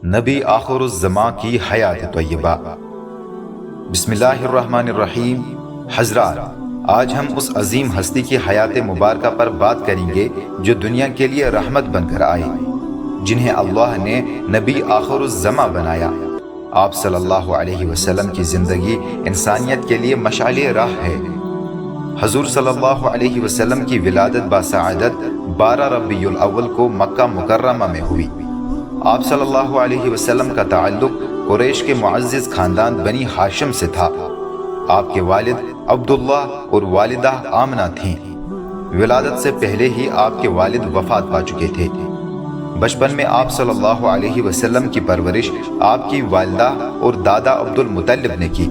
نبی آخر الزماں کی حیات طیبہ۔ بسم اللہ الرحمن الرحیم۔ حضرات، آج ہم اس عظیم ہستی کی حیات مبارکہ پر بات کریں گے جو دنیا کے لیے رحمت بن کر آئی، جنہیں اللہ نے نبی آخر الزماں بنایا۔ آپ صلی اللہ علیہ وسلم کی زندگی انسانیت کے لیے مشعل راہ ہے۔ حضور صلی اللہ علیہ وسلم کی ولادت باسعادت 12 ربیع الاول کو مکہ مکرمہ میں ہوئی۔ آپ صلی اللہ علیہ وسلم کا تعلق قریش کے معزز خاندان بنی ہاشم سے تھا۔ آپ کے والد عبداللہ اور والدہ آمنہ تھیں۔ ولادت سے پہلے ہی آپ کے والد وفات پا چکے تھے۔ بچپن میں آپ صلی اللہ علیہ وسلم کی پرورش آپ کی والدہ اور دادا عبد المطلب نے کی۔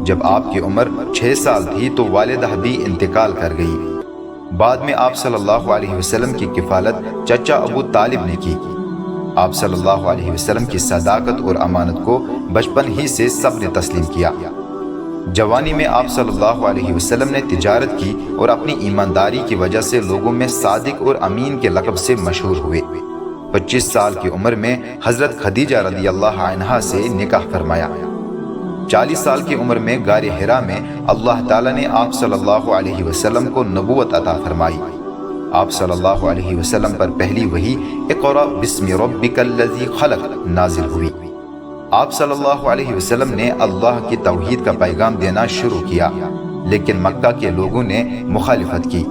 جب آپ کی عمر 6 سال تھی تو والدہ بھی انتقال کر گئی۔ بعد میں آپ صلی اللہ علیہ وسلم کی کفالت چچا ابو طالب نے کی۔ آپ صلی اللہ علیہ وسلم کی صداقت اور امانت کو بچپن ہی سے سب نے تسلیم کیا۔ جوانی میں آپ صلی اللہ علیہ وسلم نے تجارت کی اور اپنی ایمانداری کی وجہ سے لوگوں میں صادق اور امین کے لقب سے مشہور ہوئے۔ 25 سال کی عمر میں حضرت خدیجہ رضی اللہ عنہا سے نکاح فرمایا۔ 40 سال کی عمر میں غار حرا میں اللہ تعالیٰ نے آپ صلی اللہ علیہ وسلم کو نبوت عطا فرمائی۔ آپ صلی اللہ علیہ وسلم پر پہلی وحی اقرأ بسم ربک الذی خلق نازل ہوئی۔ آپ صلی اللہ علیہ وسلم نے اللہ کی توحید کا پیغام دینا شروع کیا، لیکن مکہ کے لوگوں نے مخالفت کی۔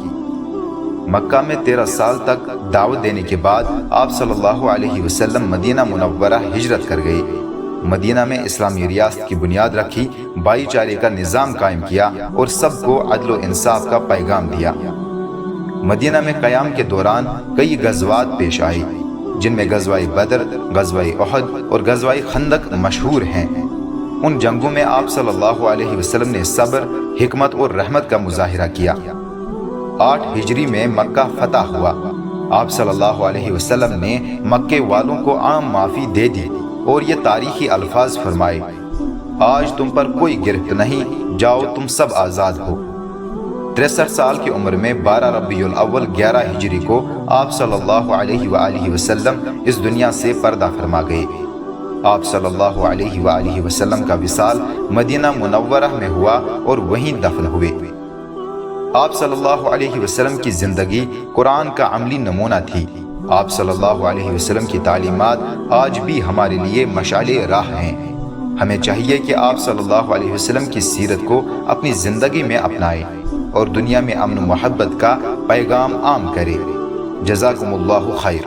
مکہ میں 13 سال تک دعوت دینے کے بعد آپ صلی اللہ علیہ وسلم مدینہ منورہ ہجرت کر گئے۔ مدینہ میں اسلامی ریاست کی بنیاد رکھی، بھائی چارے کا نظام قائم کیا اور سب کو عدل و انصاف کا پیغام دیا۔ مدینہ میں قیام کے دوران کئی غزوات پیش آئی، جن میں غزوہ بدر، غزوہ احد اور غزوہ خندق مشہور ہیں۔ ان جنگوں میں آپ صلی اللہ علیہ وسلم نے صبر، حکمت اور رحمت کا مظاہرہ کیا۔ 8 ہجری میں مکہ فتح ہوا۔ آپ صلی اللہ علیہ وسلم نے مکے والوں کو عام معافی دے دی اور یہ تاریخی الفاظ فرمائے: آج تم پر کوئی گرفت نہیں، جاؤ تم سب آزاد ہو۔ 63 سال کی عمر میں 12 ربیع الاول 11 ہجری کو آپ صلی اللہ علیہ وآلہ وسلم اس دنیا سے پردہ فرما گئے۔ آپ صلی اللہ علیہ وآلہ وسلم کا وصال مدینہ منورہ میں ہوا اور وہیں دفن ہوئے۔ آپ صلی اللہ علیہ وسلم کی زندگی قرآن کا عملی نمونہ تھی۔ آپ صلی اللہ علیہ وسلم کی تعلیمات آج بھی ہمارے لیے مشعل راہ ہیں۔ ہمیں چاہیے کہ آپ صلی اللہ علیہ وسلم کی سیرت کو اپنی زندگی میں اپنائیں اور دنیا میں امن و محبت کا پیغام عام کریں۔ جزاکم اللہ خیر۔